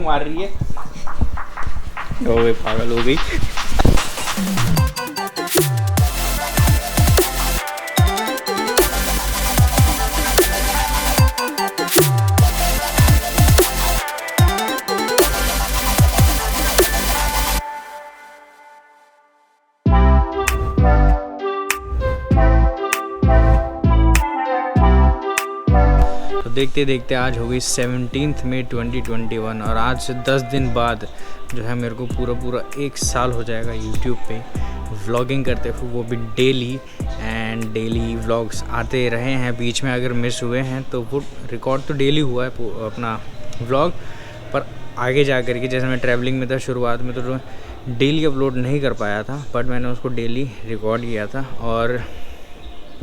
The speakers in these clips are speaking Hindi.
क्यों मार रही है? ओए पागल हो गई। तो देखते देखते आज हो गई 17 मई 2021 और आज से 10 दिन बाद जो है मेरे को पूरा 1 साल हो जाएगा यूट्यूब पे व्लॉगिंग करते हुए, वो भी डेली। एंड डेली व्लॉग्स आते रहे हैं, बीच में अगर मिस हुए हैं तो वो रिकॉर्ड तो डेली हुआ है अपना व्लॉग, पर आगे जा कर के जैसे मैं ट्रैवलिंग में था शुरुआत में तो डेली अपलोड नहीं कर पाया था, बट मैंने उसको डेली रिकॉर्ड किया था और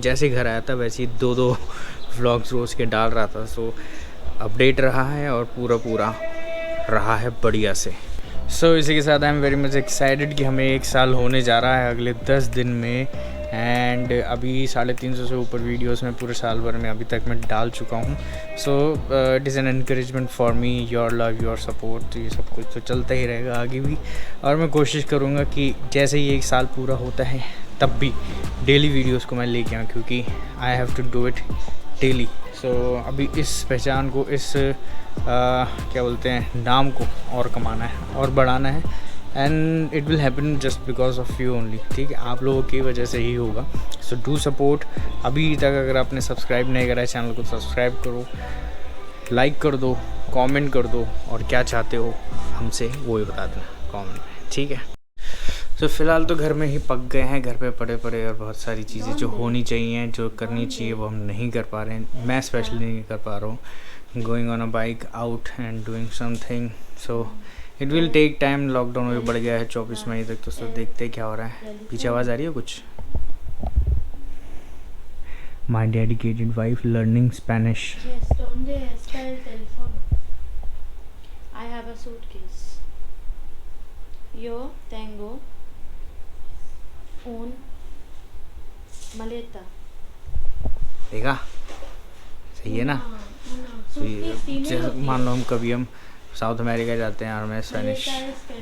जैसे घर आया था वैसे ही 2-2 व्लॉग्स रोज़ के डाल रहा था। सो अपडेट रहा है और पूरा रहा है बढ़िया से। सो इसी के साथ I am very much excited कि हमें 1 साल होने जा रहा है अगले 10 दिन में। एंड अभी 350 से ऊपर वीडियोस में पूरे साल भर में अभी तक मैं डाल चुका हूँ। So it is an encouragement for me, your love, your support, ये सब कुछ तो चलता ही रहेगा आगे भी। और मैं कोशिश करूँगा कि जैसे ही 1 साल पूरा होता है तब भी डेली वीडियोस को मैं लेके आऊँ, क्योंकि I have to do it daily. So अभी इस पहचान को, इस क्या बोलते हैं, नाम को और कमाना है और बढ़ाना है। And it will happen just because of you only, ठीक है, आप लोगों की वजह से ही होगा। So do support. अभी तक अगर आपने सब्सक्राइब नहीं करा है चैनल को, सब्सक्राइब करो, लाइक कर दो, कमेंट कर दो, और क्या चाहते हो हमसे वो भी बता देना कमेंट में, ठीक है। तो फ़िलहाल तो घर में ही पक गए हैं, घर पे पड़े और बहुत सारी चीज़ें जो होनी चाहिए, जो करनी चाहिए वो हम नहीं कर पा रहे हैं। मैं स्पेशली नहीं कर पा रहा हूँ। Going on a bike out and doing something, so it will take time. Lockdown भी बढ़ गया है 24 मई तक, तो सब देखते हैं क्या हो रहा है। पीछे आवाज़ आ रही है कुछ? My dedicated wife learning Spanish. Yo tengo un maleta. देखा सही है ना? मान लो हम कभी हम साउथ अमेरिका जाते हैं और हमें स्पेनिश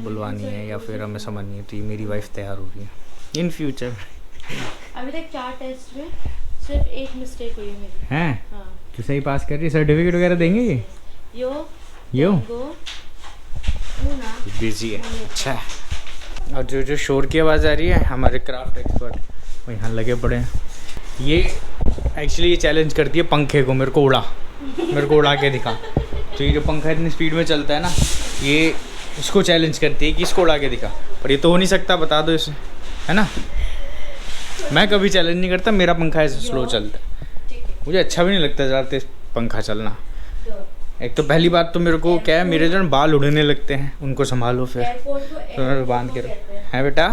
बुलवानी है या फिर हमें समझनी है, तो ये मेरी वाइफ तैयार हो रही है इन फ्यूचर। अभी तक 4 टेस्ट में सिर्फ 1 मिस्टेक हुई है मेरी। हैं? हाँ। तो सही पास कर रही, सर्टिफिकेट वगैरह देंगे ये? यो बिजी है, अच्छा है। और जो शोर की आवाज़ आ रही है, हमारे क्राफ्ट एक्सपर्ट वो यहाँ लगे पड़े हैं। ये एक्चुअली ये चैलेंज करती है पंखे को, मेरे को उड़ा के दिखा। तो ये जो पंखा इतनी स्पीड में चलता है ना, ये इसको चैलेंज करती है कि इसको उड़ा के दिखा, पर ये तो हो नहीं सकता, बता दो इसे, है ना। मैं कभी चैलेंज नहीं करता, मेरा पंखा ऐसे स्लो चलता है, मुझे अच्छा भी नहीं लगता ज़्यादा तेज पंखा चलना। एक तो पहली बात तो मेरे को क्या है, मेरे जो बाल उड़ने लगते हैं उनको संभालो, फिर तो बांध के रखो। है बेटा,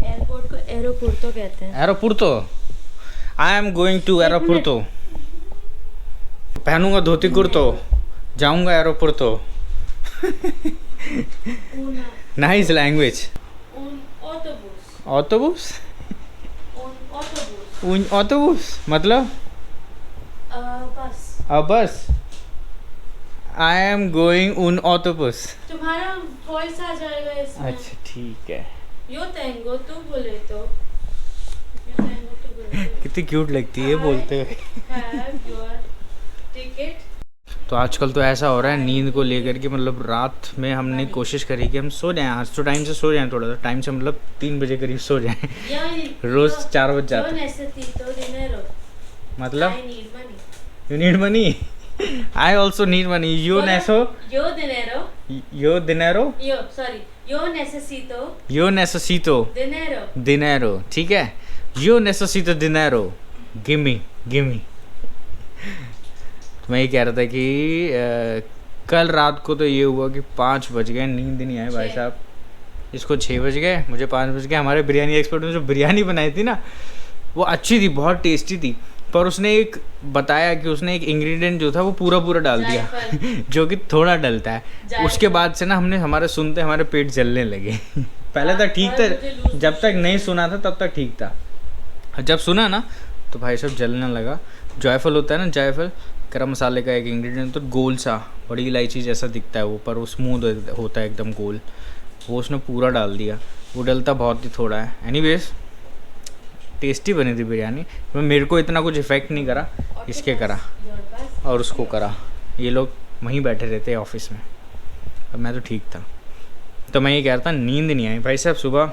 एयरपोर्ट को एरोपुर्तो कहते हैं। एरोपुर्तो, आई एम गोइंग टू एरोपुर्तो। पहनूंगा धोती कुर्तो, जाऊंगा एरोपुर्तो। Nice language. ऑटोबूस, ऑटोबूस मतलब बस। आई एम गोइंग उन ऑटोबस। तुम्हारा वॉइस आ जाएगा इसमें। अच्छा ठीक है। यो तेंगो तू बोले तो कितनी क्यूट लगती है बोलते हुए। Have your ticket. तो आजकल तो ऐसा हो रहा है नींद को लेकर के, मतलब रात में हमने कोशिश करी कि हम सो जाएं, आज तो टाइम से सो जाएं, थोड़ा सा टाइम से, मतलब 3 बजे करीब सो जाएं। रोज 4 बज जाते हैं। मतलब you need money, I also need money. Yo necesito dinero. ठीक है? Yo necesito dinero. Give me. तो मैं ये कह रहा था कि कल रात को तो ये हुआ कि 5 बज गए, नींद नहीं आए भाई साहब। इसको 6 बज गए, मुझे 5 बज गए। हमारे बिरयानी एक्सपर्ट ने जो बिरयानी बनाई थी ना, वो अच्छी थी, बहुत टेस्टी थी, पर उसने एक बताया कि उसने एक इंग्रेडिएंट जो था वो पूरा डाल दिया जो कि थोड़ा डलता है। उसके बाद से ना हमारे सुनते हमारे पेट जलने लगे। पहले तक ठीक था, जब तक नहीं सुना था तब तक ठीक था, जब सुना ना तो भाई सब जलने लगा। जायफल होता है ना, जायफल, गरम मसाले का एक इंग्रेडिएंट तो गोल सा बड़ी इलायची जैसा दिखता है वो, पर वो स्मूथ होता है एकदम गोल, वो उसने पूरा डाल दिया। वो डलता बहुत ही थोड़ा है। एनीवेज टेस्टी बनी थी बिरयानी। मेरे को इतना कुछ इफ़ेक्ट नहीं करा, इसके करा और उसको करा। ये लोग वहीं बैठे रहते हैं ऑफिस में, अब मैं तो ठीक था। तो मैं ये कह रहा था नींद नहीं आई भाई साहब। सुबह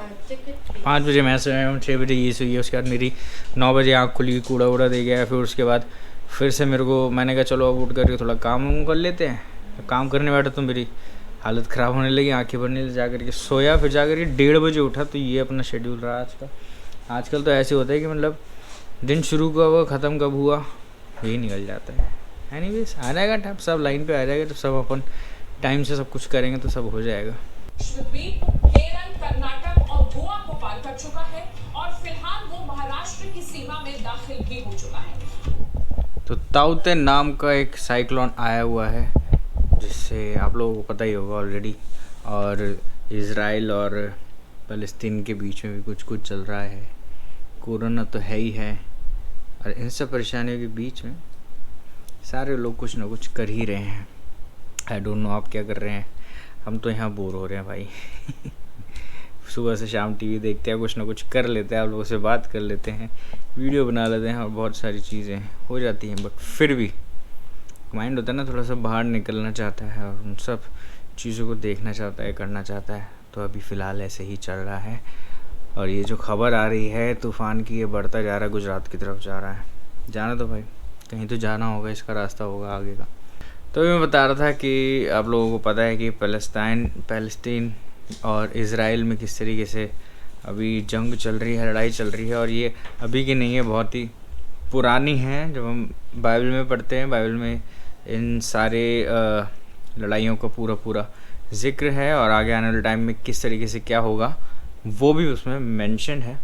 5 बजे मैं सोया हूँ, 6 बजे ये सोई है, उसके बाद मेरी 9 बजे आँख खुली, कूड़ा वूड़ा दे गया। फिर उसके बाद फिर से मेरे को, मैंने कहा चलो अब उठ करके थोड़ा काम वाम कर लेते हैं। अब काम करने बैठा तो मेरी हालत ख़राब होने लगी, आँखें भरने लगी। जा कर के सोया, फिर जा कर के 1:30 बजे उठा। तो ये अपना शेड्यूल रहा आज का। आजकल तो ऐसे होता है कि मतलब दिन शुरू कब हुआ ख़त्म कब हुआ यही निकल जाता है। एनीवेज आ जाएगा टाइम, सब लाइन पे आ जाएगा, तो सब अपन टाइम से सब कुछ करेंगे तो सब हो जाएगा। केरल, कर्नाटक और गोवा को पार कर चुका है और फिलहाल वो महाराष्ट्र की सीमा में दाखिल भी हो चुका है। तो ताउते नाम का एक साइक्लोन आया हुआ है, जिससे आप लोगों को पता ही होगा ऑलरेडी। और इज़राइल और फ़लस्तीन के बीच में भी कुछ कुछ चल रहा है। कोरोना तो है ही है, और इन सब परेशानियों के बीच में सारे लोग कुछ ना कुछ कर ही रहे हैं। आई डोंट नो आप क्या कर रहे हैं, हम तो यहाँ बोर हो रहे हैं भाई। सुबह से शाम टीवी देखते हैं, कुछ ना कुछ कर लेते हैं, आप लोगों से बात कर लेते हैं, वीडियो बना लेते हैं और बहुत सारी चीज़ें हो जाती हैं। बट फिर भी माइंड होता है ना, थोड़ा सा बाहर निकलना चाहता है और उन सब चीज़ों को देखना चाहता है, करना चाहता है। तो अभी फ़िलहाल ऐसे ही चल रहा है। और ये जो खबर आ रही है तूफ़ान की, ये बढ़ता जा रहा है, गुजरात की तरफ जा रहा है। जाना तो भाई कहीं तो जाना होगा, इसका रास्ता होगा आगे का। तो मैं बता रहा था कि आप लोगों को पता है कि फ़लस्तीन और इज़राइल में किस तरीके से अभी जंग चल रही है, लड़ाई चल रही है। और ये अभी की नहीं है, बहुत ही पुरानी है। जब हम बाइबल में पढ़ते हैं, बाइबल में इन सारे लड़ाइयों का पूरा ज़िक्र है, और आगे आने वाले टाइम में किस तरीके से क्या होगा वो भी उसमें मेंशन है।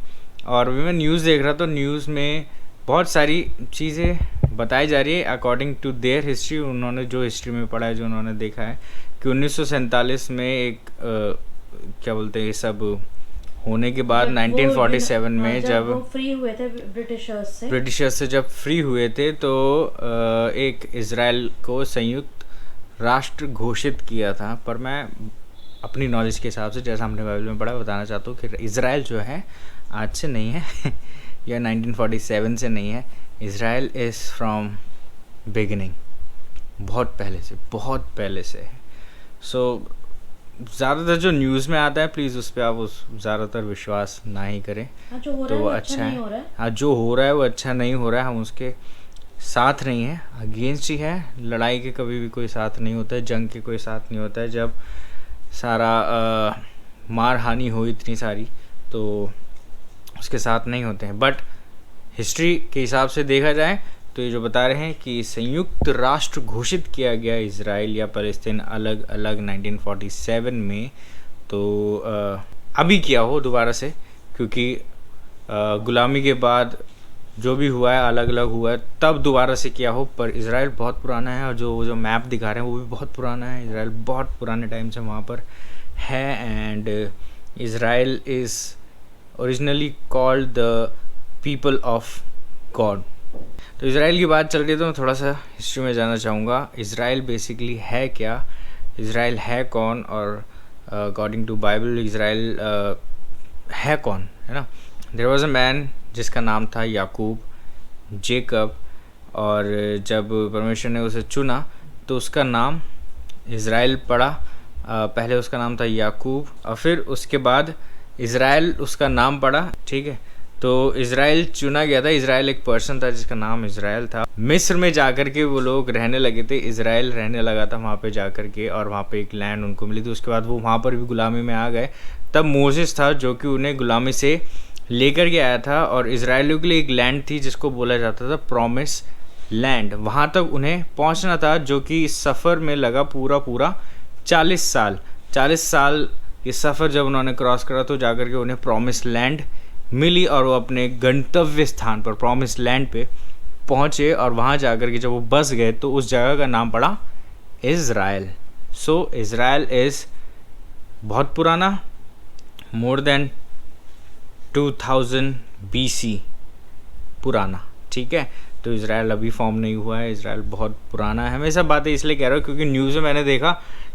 और अभी मैं न्यूज़ देख रहा, तो न्यूज़ में बहुत सारी चीज़ें बताई जा रही है अकॉर्डिंग टू देयर हिस्ट्री। उन्होंने जो हिस्ट्री में पढ़ा है, जो उन्होंने देखा है कि 1947 में एक क्या बोलते हैं, ये सब होने के बाद 1947 में जब फ्री हुए थे ब्रिटिशर्स से जब फ्री हुए थे, तो एक इज़राइल को संयुक्त राष्ट्र घोषित किया था। पर मैं अपनी नॉलेज के हिसाब से, जैसा हमने बाइबल में पढ़ा, बताना चाहता हूँ कि इज़राइल जो है आज से नहीं है या 1947 से नहीं है। इज़राइल इज़ फ्रॉम बिगिनिंग, बहुत पहले से है। सो ज़्यादातर जो न्यूज़ में आता है, प्लीज़ उस पर आप ज़्यादातर विश्वास ना ही करें। जो हो रहा तो है वो वो अच्छा नहीं है। हो रहा है। हाँ, जो हो रहा है वो अच्छा नहीं हो रहा है। हम उसके साथ नहीं है, अगेंस्ट ही है। लड़ाई के कभी भी कोई साथ नहीं होता है, जंग के कोई साथ नहीं होता है। जब सारा मार हानि हो इतनी सारी, तो उसके साथ नहीं होते हैं। बट हिस्ट्री के हिसाब से देखा जाए तो ये जो बता रहे हैं कि संयुक्त राष्ट्र घोषित किया गया इज़राइल या फ़लस्तीन अलग अलग 1947 में, तो अभी किया हो दोबारा से, क्योंकि गुलामी के बाद जो भी हुआ है अलग अलग हुआ है, तब दोबारा से किया हो। पर इज़राइल बहुत पुराना है, और जो मैप दिखा रहे हैं वो भी बहुत पुराना है। इज़राइल बहुत पुराने टाइम से वहाँ पर है। And Israel is originally called the people of God. तो इज़राइल की बात चल रही है, तो मैं थोड़ा सा हिस्ट्री में जाना चाहूँगा। इज़राइल बेसिकली है क्या, इज़राइल है कौन, और अकॉर्डिंग टू बाइबल इज़राइल है कौन, है ना। देयर वाज अ मैन जिसका नाम था याकूब, जेकब, और जब परमेश्वर ने उसे चुना तो उसका नाम इज़राइल पड़ा। पहले उसका नाम था याकूब, और फिर उसके बाद इज़राइल उसका नाम पड़ा, ठीक है। तो इज़राइल चुना गया था। इज़राइल एक पर्सन था जिसका नाम इज़राइल था। मिस्र में जाकर के वो लोग रहने लगे थे, इज़राइल रहने लगा था वहाँ पे जाकर के, और वहाँ पे एक लैंड उनको मिली थी। उसके बाद वो वहाँ पर भी गुलामी में आ गए। तब मोसेस था जो कि उन्हें गुलामी से लेकर के आया था, और इज़राइलियों के लिए एक लैंड थी जिसको बोला जाता था प्रॉमिस लैंड। वहाँ तक उन्हें पहुँचना था, जो कि इस सफ़र में लगा पूरा 40 साल। ये सफ़र जब उन्होंने क्रॉस करा तो जाकर के उन्हें प्रॉमिस लैंड मिली, और वो अपने गंतव्य स्थान पर प्रॉमिस लैंड पे पहुँचे। और वहाँ जाकर के जब वो बस गए तो उस जगह का नाम पड़ा इज़राइल। सो इज़राइल इज़ बहुत पुराना, मोर देन 2000 BC पुराना, ठीक है। तो इसराइल अभी फॉर्म नहीं हुआ है, इसराइल बहुत पुराना है। मैं सब बातें इसलिए कह रहा हूँ क्योंकि न्यूज़ में मैंने देखा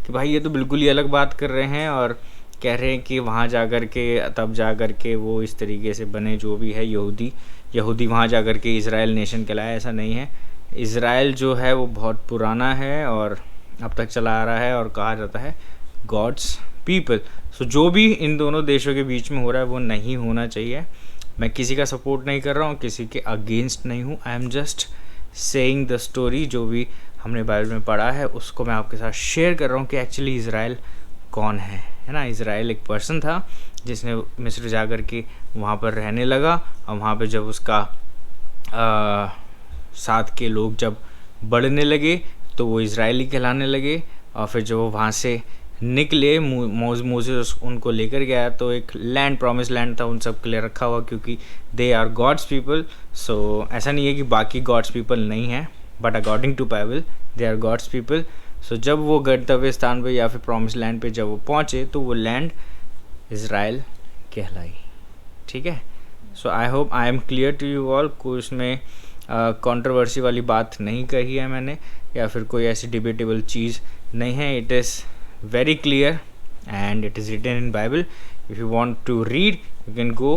कि भाई ये तो बिल्कुल ही अलग बात कर रहे हैं और कह रहे हैं कि वहाँ जा कर के तब जा कर के वो इस तरीके से बने जो भी है यहूदी वहाँ जा कर के इसराइल नेशन कहलाया। ऐसा नहीं है। इसराइल जो है वो बहुत पुराना है और अब तक चला आ रहा है और कहा जाता है गॉड्स पीपल। सो जो भी इन दोनों देशों के बीच में हो रहा है वो नहीं होना चाहिए। मैं किसी का सपोर्ट नहीं कर रहा हूँ, किसी के अगेंस्ट नहीं हूँ। I am just saying the story, जो भी हमने बाइबल में पढ़ा है उसको मैं आपके साथ शेयर कर रहा हूँ कि एक्चुअली इसराइल कौन है ना। इसराइल एक पर्सन था जिसने मिस्र जा कर के वहाँ पर रहने लगा और वहाँ पे जब उसका साथ के लोग जब बढ़ने लगे तो वो इजरायली कहलाने लगे। और फिर जब वो वहाँ से निकले मोसेस उनको लेकर गया तो एक लैंड, प्रॉमिस लैंड था उन सब के लिए रखा हुआ क्योंकि they are God's people. So ऐसा नहीं है कि बाकी गॉड्स पीपल नहीं है, but according to Bible they are God's people. So जब वो गंतव्य स्थान पे या फिर प्रॉमिस लैंड पे जब वो पहुँचे तो वो लैंड इज़राइल कहलाई, ठीक है। So I hope I am clear to you all. कोई उसमें कंट्रोवर्सी वाली बात नहीं कही है मैंने या फिर कोई ऐसी डिबेटेबल चीज़ नहीं है। It is very clear and it is written in Bible. If you want to read you can go,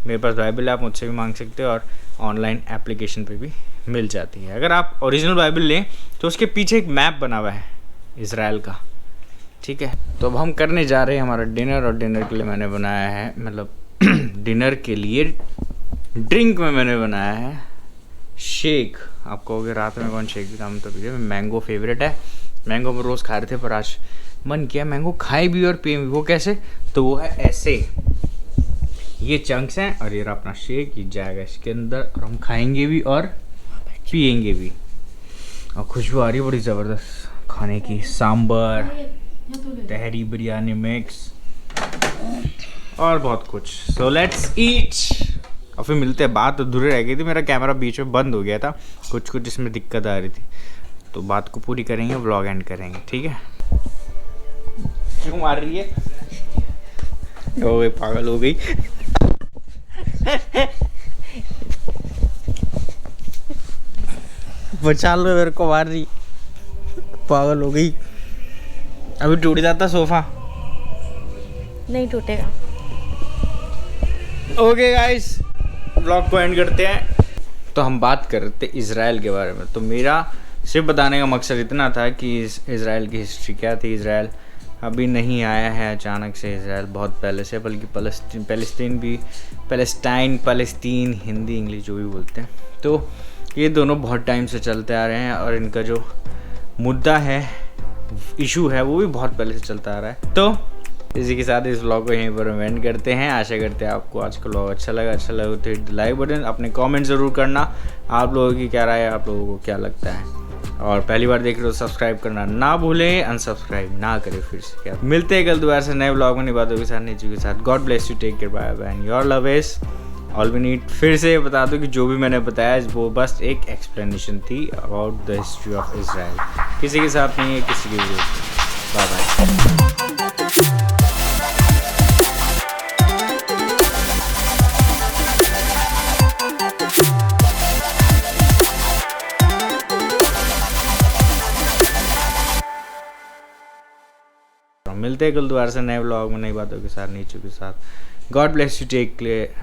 मेरे पास बाइबल आप मुझसे भी मांग सकते हो और ऑनलाइन एप्लीकेशन पे भी मिल जाती है। अगर आप ओरिजिनल बाइबल लें तो उसके पीछे एक मैप बना हुआ है इज़राइल का, ठीक है। तो अब हम करने जा रहे हैं हमारा डिनर और डिनर के लिए मैंने बनाया है, मतलब डिनर के लिए ड्रिंक में मैंने बनाया है शेक। आप कहोगे रात में कौन शेक पीता, हम तो पीते हैं। मैंगो फेवरेट है, मैंगो हम रोज़ खा रहे थे पर आज मन किया मैंगो खाए भी और पिए भी। वो कैसे, तो वो है ऐसे, ये चंक्स हैं और ये अपना शेक ये जाएगा इसके अंदर और हम खाएंगे भी और पिएंगे भी। और खुशबू आ रही है बड़ी ज़बरदस्त खाने की, सांबर, तहरी, बिरयानी मिक्स और बहुत कुछ। So let's eat. और फिर मिलते हैं। बात अधूरी रह गई थी, मेरा कैमरा बीच में बंद हो गया था, कुछ इसमें दिक्कत आ रही थी, तो बात को पूरी करेंगे, व्लॉग एंड करेंगे, ठीक है। क्यों मार रही है, हो गई पागल हो गई। बचा लो, मेरे को मार रही, पागल हो गई। अभी टूट जाता सोफा, नहीं टूटेगा। ओके गाइस, ब्लॉग को एंड करते हैं। तो हम बात कर रहे थे इज़राइल के बारे में। तो मेरा सिर्फ बताने का मकसद इतना था कि इज़राइल की हिस्ट्री क्या थी। इज़राइल अभी नहीं आया है अचानक से, इज़राइल बहुत पहले से, बल्कि पैलेस्टाइन हिंदी इंग्लिश जो भी बोलते हैं, तो ये दोनों बहुत टाइम से चलते आ रहे हैं और इनका जो मुद्दा है, इशू है, वो भी बहुत पहले से चलता आ रहा है। तो इसी के साथ इस व्लॉग को यहीं पर एंड करते हैं। आशा करते हैं आपको आज का व्लॉग अच्छा लगा तो हिट द लाइक बटन। अपने कमेंट ज़रूर करना, आप लोगों की क्या राय है, आप लोगों को क्या लगता है। और पहली बार देख रहे हो सब्सक्राइब करना ना भूलें, अनसब्सक्राइब ना करें फिर से। क्या मिलते हैं कल दोबारा से नए व्लॉग में, नई बातों के साथ, नीचे के साथ। God bless you, take care, bye bye and your love is all we need. फिर से बता दो कि जो भी मैंने बताया वो बस एक एक्सप्लेनेशन थी about the history of Israel, किसी के साथ नहीं है, किसी के भी। Bye bye. मिलते हैं कल दोबारा से नए व्लॉग में, नई बातों के साथ, नीचे के साथ। God bless you, take care.